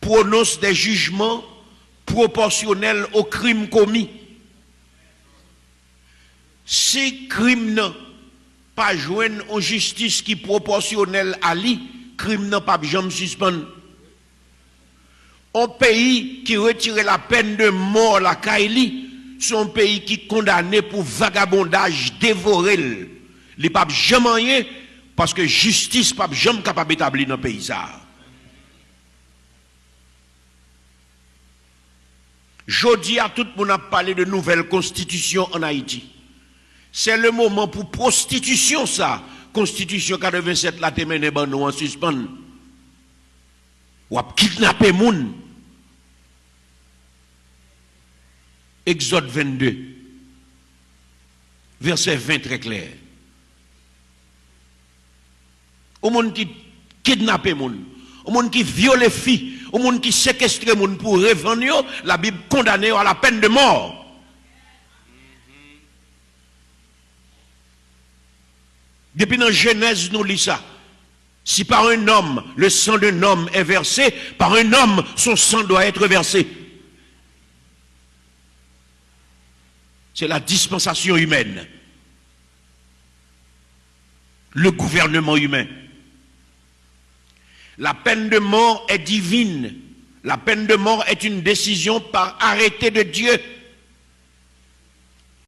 prononce des jugements proportionnels au crime commis. Si crime n'a pas joindre en justice qui proportionnelle à lui, crime n'a pas jamais suspendre. Un pays qui retire la peine de mort la Kaili, c'est un pays qui est condamné pour vagabondage, dévoré. Il n'est pas jamais rien parce que justice n'est pas jamais capable d'établir dans le pays. Jodi à tout le monde a parlé de nouvelle constitution en Haïti. C'est le moment pour prostitution ça. Constitution 87 la te mène ban nous en suspend. Ou a kidnapper moun. Exode 22 verset 20 très clair. Au monde qui kidnappe moun, au monde qui viole filles, au monde qui séquestre moun pour revendre, la Bible condamne à la peine de mort. Depuis dans Genèse, nous lisons ça. Si par un homme, le sang d'un homme est versé, par un homme, son sang doit être versé. C'est la dispensation humaine. Le gouvernement humain. La peine de mort est divine. La peine de mort est une décision par arrêté de Dieu.